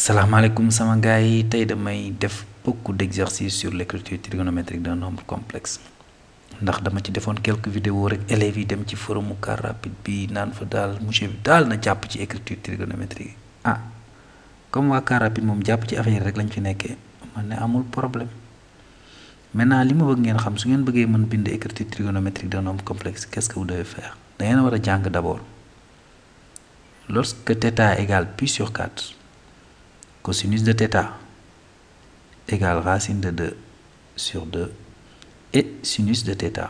Salam alaikum sama gars yi tey damay def beaucoup d'exercices sur l'écriture trigonométrique d'un nombre complexe ndax dama ci defoon quelques vidéos rek élèves yi dem ci forum car rapide bi naan fa daal monsieur bi daal na jàpp ci écriture trigonométrique comme waa car rapide moom jàpp ci affaire rek lañ fi nekkee man ne amul problème. Maintenant li ma bëgg ngeen xam su ngeen bëggee mën bind écriture trigonométrique d'un nombre complexe qu'est-ce que vous devez faire da ngeen war a jàng d'abord lorsque θ égale pi sur 4 cosinus de θ égale racine de 2 sur 2 et sinus de θ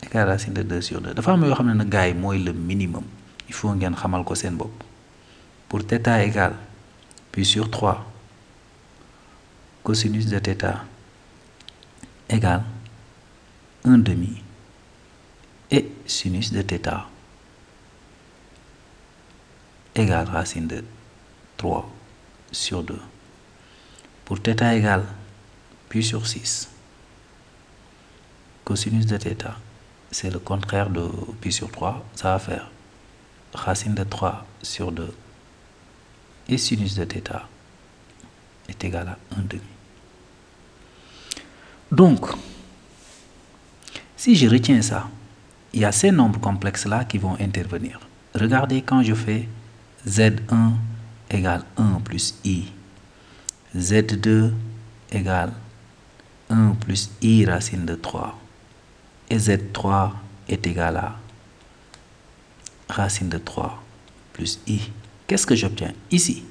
égale racine de 2 sur 2 dafa am yoo xam ne nag gars yi mooy le minimum il faut ngeen xamal ko seen bopp pour θ égale pi sur 3 cosinus de θ égale 1 demi et sinus de θ égale racine de 3 sur 2. Pour θ égale pi sur 6, cosinus de θ, c'est le contraire de pi sur 3, ça va faire racine de 3 sur 2 et sinus de θ est égal à 1 demi. Donc, si je retiens ça, il y a ces nombres complexes-là qui vont intervenir. Regardez quand je fais Z1 égale 1 plus I, Z2 égale 1 plus I racine de 3, et Z3 est égal à racine de 3 plus I. Qu'est-ce que j'obtiens ici?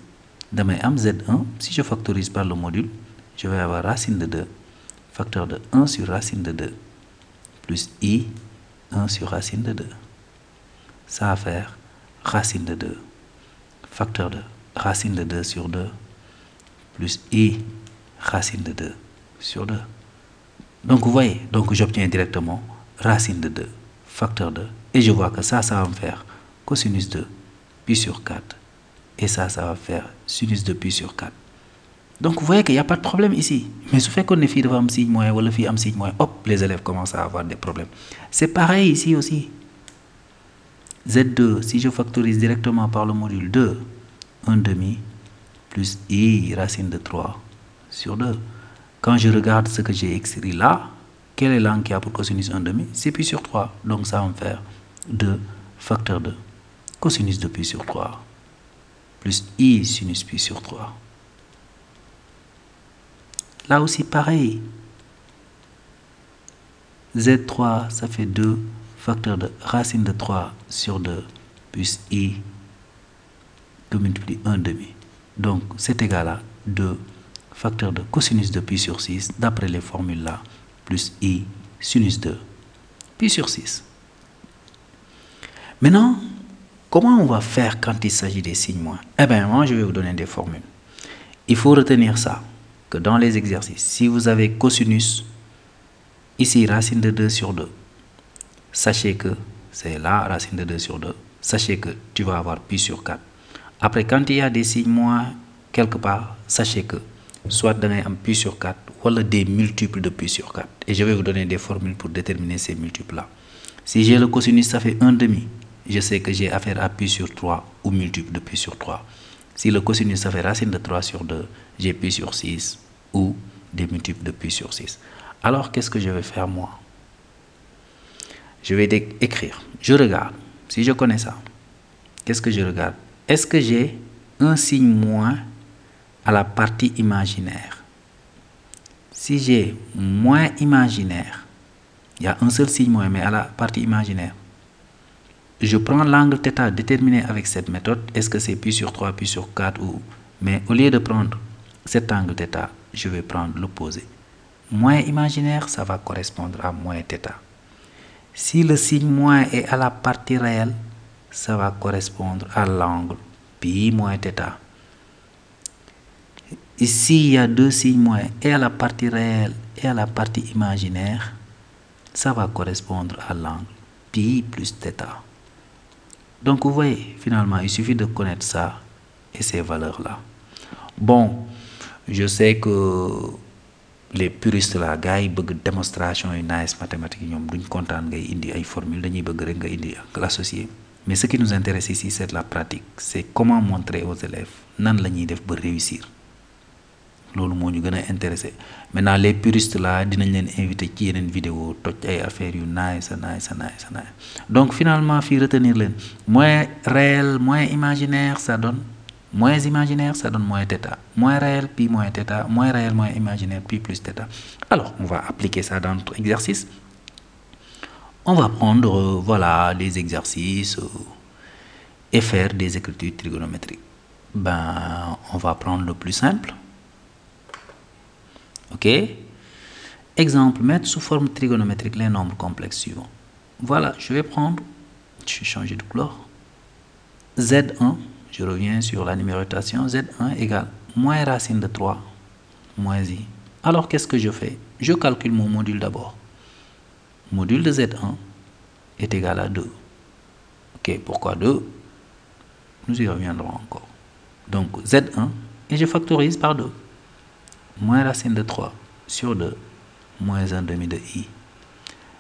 Damay am Z1, si je factorise par le module, je vais avoir racine de 2, facteur de 1 sur racine de 2, plus I, 1 sur racine de 2. Ça va faire racine de 2, facteur de racine de 2 sur 2, plus I, racine de 2 sur 2. Donc vous voyez, donc j'obtiens directement racine de 2, facteur de, et je vois que ça va me faire cosinus de pi sur 4, et ça va faire sinus de pi sur 4. Donc vous voyez qu'il n'y a pas de problème ici. Mais ce fait qu'on est fille de un signe moyen ou le fille un signe moyen, hop, les élèves commencent à avoir des problèmes. C'est pareil ici aussi. Z2, si je factorise directement par le module 2, 1 demi plus I racine de 3 sur 2. Quand je regarde ce que j'ai écrit là, quelle est l'angle qui a pour cosinus 1 demi? C'est pi sur 3. Donc ça va me faire 2 facteur de cosinus de pi sur 3 plus I sinus pi sur 3. Là aussi pareil. Z3, ça fait 2 facteur de racine de 3 sur 2 plus I que multiplie 1 demi. Donc c'est égal à 2 facteur de cosinus de pi sur 6 d'après les formules là plus I sinus de pi sur 6. Maintenant, comment on va faire quand il s'agit des signes moins? Eh bien, moi je vais vous donner des formules. Il faut retenir ça, que dans les exercices, si vous avez cosinus, ici racine de 2 sur 2, sachez que c'est là racine de 2 sur 2, sachez que tu vas avoir pi sur 4. Après, quand il y a des signes moins quelque part, sachez que soit donner un pi sur 4 ou des multiples de pi sur 4. Et je vais vous donner des formules pour déterminer ces multiples-là. Si j'ai le cosinus, ça fait 1 demi. Je sais que j'ai affaire à pi sur 3 ou multiple de pi sur 3. Si le cosinus, ça fait racine de 3 sur 2, j'ai pi sur 6 ou des multiples de pi sur 6. Alors, qu'est-ce que je vais faire moi? Je vais écrire. Je regarde. Si je connais ça, qu'est-ce que je regarde? Est-ce que j'ai un signe moins à la partie imaginaire? Si j'ai moins imaginaire, il y a un seul signe moins, mais à la partie imaginaire, je prends l'angle θ déterminé avec cette méthode. Est-ce que c'est pi sur 3, pi sur 4 ou... Mais au lieu de prendre cet angle θ, je vais prendre l'opposé. Moins imaginaire, ça va correspondre à moins θ. Si le signe moins est à la partie réelle, ça va correspondre à l'angle pi moins θ. Ici, il y a deux signes moins, et à la partie réelle et à la partie imaginaire, ça va correspondre à l'angle pi plus θ. Donc vous voyez, finalement, il suffit de connaître ça et ces valeurs-là. Bon, je sais que les puristes là, gars yi bëgg démonstration yu nice mathématiques yi ñoom duñ kontaan ngay indi ay formule dañuy bëgg rek nga indi ak l'associé. Mais ce qui nous intéresse ici, c'est la pratique. C'est comment montrer aux élèves nan la ñuy def ba réussir. Loolu moo ñu gën a intéressé. Maintenant les puristes là dinañ leen inviter ci yeneen vidéo toj ay affaires yu nice. Donc finalement fii retenir leen moins réel moins imaginaire ça donne moins imaginaire ça donne moins θ. Moins réel pi moins θ. Moins réel moins imaginaire pi plus θ. Alors on va appliquer ça dans notre exercice. On va prendre voilà des exercices et faire des écritures trigonométriques. Ben on va prendre le plus simple. Ok, exemple, mettre sous forme trigonométrique les nombres complexes suivants. Voilà, je vais changer de couleur. Z1, je reviens sur la numérotation. Z1 égale moins racine de 3 moins i. Alors, qu'est-ce que je fais? Je calcule mon module d'abord. Module de Z1 est égal à 2. Ok, pourquoi 2? Nous y reviendrons encore. Donc, Z1, et je factorise par 2. Moins racine de 3 sur 2, moins 1 demi de i.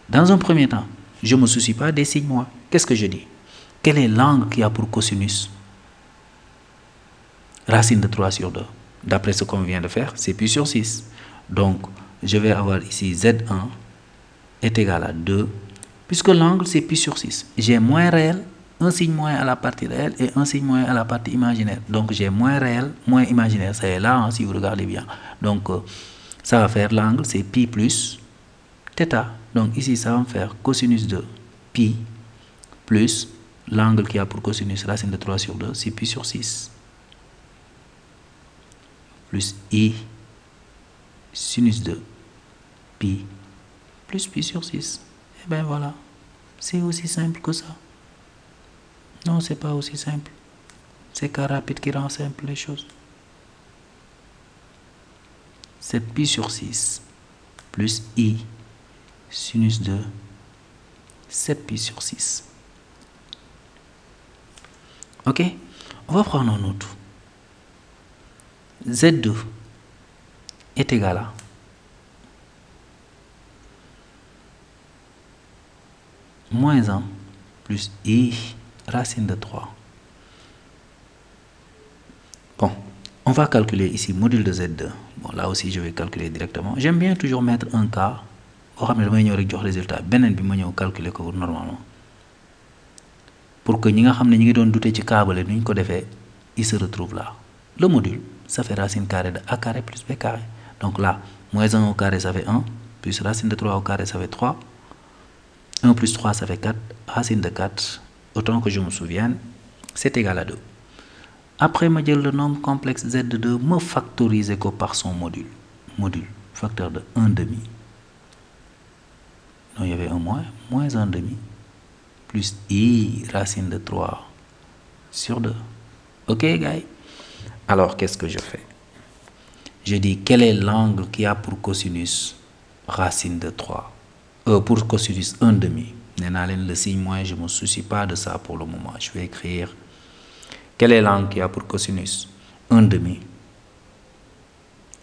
Dans un premier temps, je ne me soucie pas des signes moi. Qu'est-ce que je dis? Quel est l'angle qui a pour cosinus racine de 3 sur 2? D'après ce qu'on vient de faire, c'est pi sur 6. Donc, je vais avoir ici Z1 est égal à 2, puisque l'angle c'est pi sur 6. J'ai moins réel, un signe moins à la partie réelle et un signe moins à la partie imaginaire. Donc j'ai moins réel, moins imaginaire. Ça est là, hein, si vous regardez bien. Donc ça va faire l'angle, c'est pi plus θ. Donc ici, ça va me faire cosinus de pi plus l'angle qui a pour cosinus racine de 3 sur 2, c'est pi sur 6. Plus i sinus de pi plus pi sur 6. Et bien voilà, c'est aussi simple que ça. Non, c'est pas aussi simple. C'est cas rapide qui rend simple les choses. 7 pi sur 6 plus i sinus de 7 pi sur 6. Ok, on va prendre un autre. Z2 est égal à moins 1 plus i racine de 3. Bon, on va calculer ici module de Z2. Bon, là aussi, je vais calculer directement. J'aime bien toujours mettre un cas. Pour que je résultat, je calculer normalement. Pour que nous ayons douté de câble, il se retrouve là. Le module, ça fait racine carrée de a carré plus b carré. Donc là, moins 1 au carré, ça fait 1. Plus racine de 3 au carré, ça fait 3. 1 plus 3, ça fait 4. Racine de 4, autant que je me souvienne, c'est égal à 2. Après, je vais le nombre complexe z de 2, me factoriser par son module. Module, facteur de 1 demi. Donc, il y avait un moins 1 demi, plus i racine de 3 sur 2. Ok, guys? Alors, qu'est-ce que je fais? Je dis, quel est l'angle qui a pour cosinus racine de 3? Pour cosinus 1 demi. Le signe moins, je ne me soucie pas de ça pour le moment. Je vais écrire, quel est l'angle qui a pour cosinus 1 demi?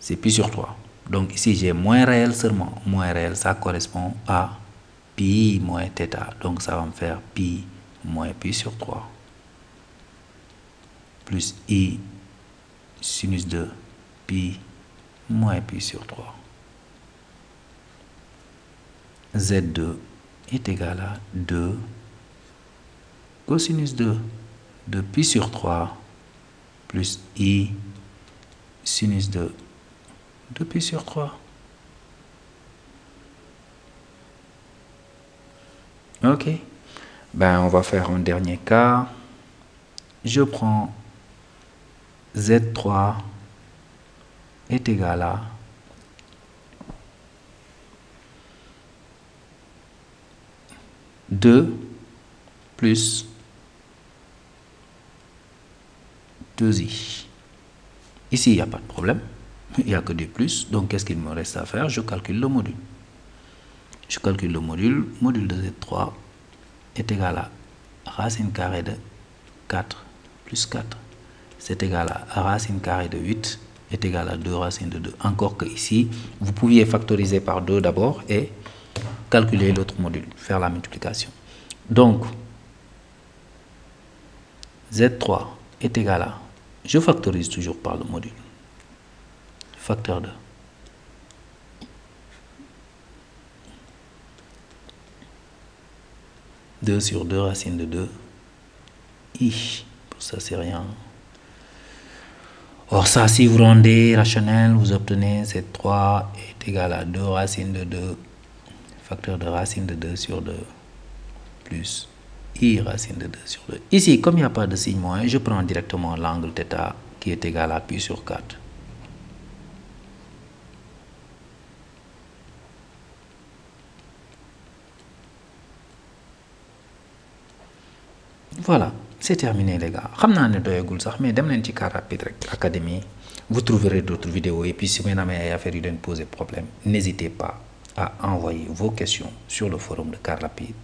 C'est pi sur 3. Donc ici, j'ai moins réel seulement. Moins réel, ça correspond à pi moins θ. Donc ça va me faire pi moins pi sur 3. Plus i sinus de pi moins pi sur 3. Z2 est égal à 2 cosinus de pi sur 3 plus i sinus de pi sur 3. Ok. Ben, on va faire un dernier cas. Je prends Z3 est égal à 2 plus 2i. Ici, il n'y a pas de problème. Il n'y a que des plus. Donc, qu'est-ce qu'il me reste à faire? Je calcule le module. Je calcule le module. Module de Z3 est égal à racine carrée de 4 plus 4. C'est égal à racine carrée de 8 est égal à 2 racines de 2. Encore que ici, vous pouviez factoriser par 2 d'abord et calculer l'autre module, faire la multiplication. Donc, Z3 est égal à, je factorise toujours par le module, facteur de 2 sur 2 racine de 2, I, pour ça c'est rien. Or ça, si vous rendez rationnel, vous obtenez Z3 est égal à 2 racine de 2, facteur de racine de 2 sur 2, plus I racine de 2 sur 2. Ici, comme il n'y a pas de signe moins, je prends directement l'angle θ qui est égal à pi sur 4. Voilà, c'est terminé les gars. Je ne sais pas mais dem len ci car rapide rek académie, vous trouverez d'autres vidéos et puis si vous avez des affaires qui posent problème, n'hésitez pas à envoyer vos questions sur le forum de Car Rapide.